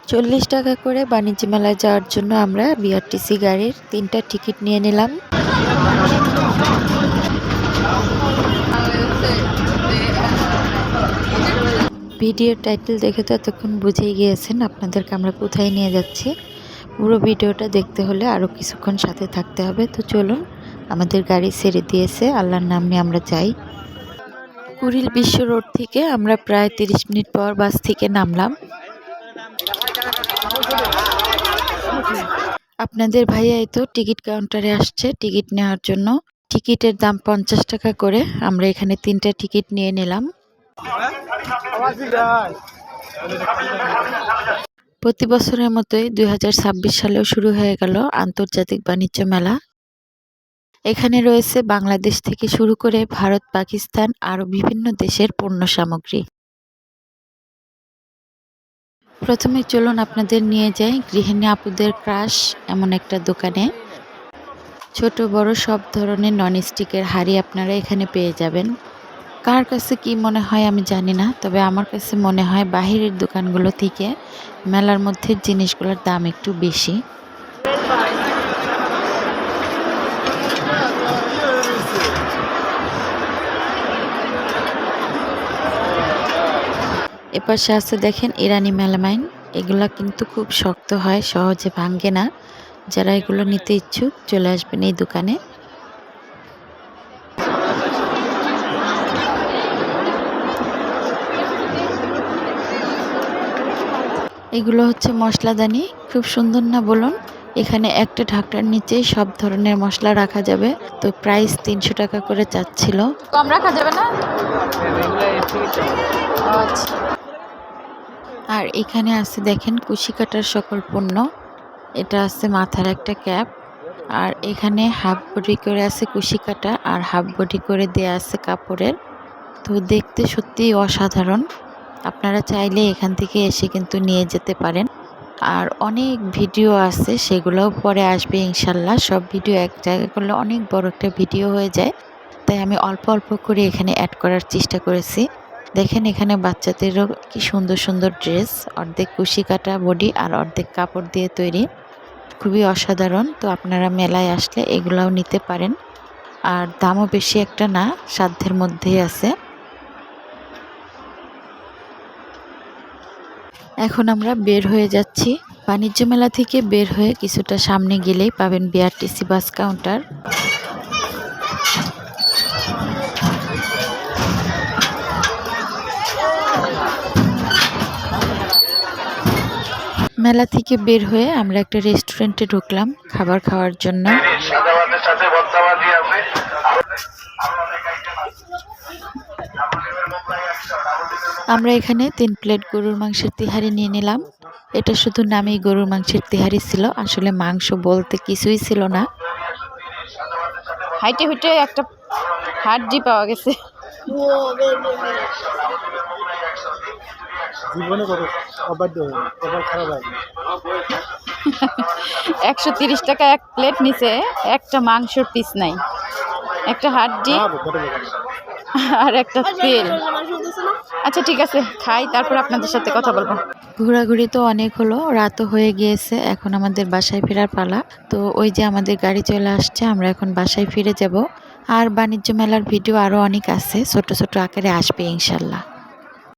40 টাকা করে বাণিজ্য মেলায় যাওয়ার জন্য আমরা বিআরটিসি গাড়ির 3টা টিকিট নিয়ে নিলাম। ভিডিওর টাইটেল দেখে তো এতক্ষণ বুঝেই গিয়েছেন আপনাদেরকে আমরা কোথায় নিয়ে যাচ্ছি। পুরো ভিডিওটা দেখতে হলে আরও কিছুক্ষণ সাথে থাকতে হবে। তো চলুন, আমাদের গাড়ি ছেড়ে দিয়েছে, আল্লাহর নাম নিয়ে আমরা যাই। কুড়িল বিশ্ব রোড থেকে আমরা প্রায় 30 মিনিট পর বাস থেকে নামলাম। আপনাদের ভাইয়াই তো টিকিট কাউন্টারে আসছে টিকিট নেওয়ার জন্য। টিকিটের দাম 50 টাকা করে। আমরা এখানে 3টা টিকিট নিয়ে নিলাম। প্রতি বছরের মতোই 2026 সালেও শুরু হয়ে গেল আন্তর্জাতিক বাণিজ্য মেলা। এখানে রয়েছে বাংলাদেশ থেকে শুরু করে ভারত, পাকিস্তান আরও বিভিন্ন দেশের পণ্য সামগ্রী। প্রথমে চলুন আপনাদের নিয়ে যাই গৃহিণী আপুদের ক্রাশ এমন একটা দোকানে। ছোট বড় সব ধরনের ননস্টিকের হাঁড়ি আপনারা এখানে পেয়ে যাবেন। কার কাছে কি মনে হয় আমি জানি না, তবে আমার কাছে মনে হয় বাহিরের দোকানগুলো থেকে মেলার মধ্যে জিনিসগুলোর দাম একটু বেশি। এপাশে আছে দেখেন ইরানি মেলামাইন। এগুলা কিন্তু খুব শক্ত হয়, সহজে ভাঙ্গে না। যারা এগুলো নিতে ইচ্ছুক চলে আসবেন এই দোকানে। এগুলো হচ্ছে মশলাদানি, খুব সুন্দর না বলুন? এখানে একটা ঢাকনার নিচে সব ধরনের মশলা রাখা যাবে। তো প্রাইস 300 টাকা করে চাচ্ছিল। কম রাখা যাবে না? আচ্ছা। আর এখানে আছে দেখেন কুশি কাটার সকল পণ্য। এটা আছে মাথার একটা ক্যাপ। আর এখানে হাফ বডি করে আছে কুশি কাটা আর হাফ বডি করে দেয়া আছে কাপড়ের। তো দেখতে সত্যিই অসাধারণ। আপনারা চাইলে এখান থেকে এসে কিন্তু নিয়ে যেতে পারেন। আর অনেক ভিডিও আছে, সেগুলোও পরে আসবে ইনশাল্লাহ। সব ভিডিও এক জায়গায় করলে অনেক বড় একটা ভিডিও হয়ে যায়, তাই আমি অল্প অল্প করে এখানে অ্যাড করার চেষ্টা করেছি। দেখেন এখানে বাচ্চাদেরও কি সুন্দর সুন্দর ড্রেস, অর্ধেক কুশি কাটা বডি আর অর্ধেক কাপড় দিয়ে তৈরি, খুবই অসাধারণ। তো আপনারা মেলায় আসলে এগুলাও নিতে পারেন। আর দামও বেশি একটা না, সাধ্যের মধ্যেই আছে। এখন আমরা বের হয়ে যাচ্ছি। বাণিজ্য মেলা থেকে বের হয়ে কিছুটা সামনে গেলেই পাবেন বিআরটিসি বাস কাউন্টার। মেলা থেকে বের হয়ে আমরা একটা রেস্টুরেন্টে ঢুকলাম খাবার খাওয়ার জন্য। আমরা এখানে 3 প্লেট গরুর মাংসের তিহারি নিয়ে নিলাম। এটা শুধু নামেই গরুর মাংসের তিহারি ছিল, আসলে মাংস বলতে কিছুই ছিল না। হাইটে হুইটে একটা হাড্ডি পাওয়া গেছে। জীবনে কত অবাধ্য কপাল খারাপ লাগে। 130 টাকা এক প্লেট নিচে, একটা মাংসর পিস নাই, একটা হাড্ডি আর একটা তেল। আচ্ছা ঠিক আছে, খাই, তারপর আপনাদের সাথে কথা বলবো। ঘোরাঘুরি তো অনেক হলো, রাতও হয়ে গিয়েছে, এখন আমাদের বাসায় ফেরার পালা। তো ওই যে আমাদের গাড়ি চলে আসছে, আমরা এখন বাসায় ফিরে যাব। আর বাণিজ্য মেলার ভিডিও আরও অনেক আছে, ছোট ছোট আকারে আসবে ইনশাল্লাহ।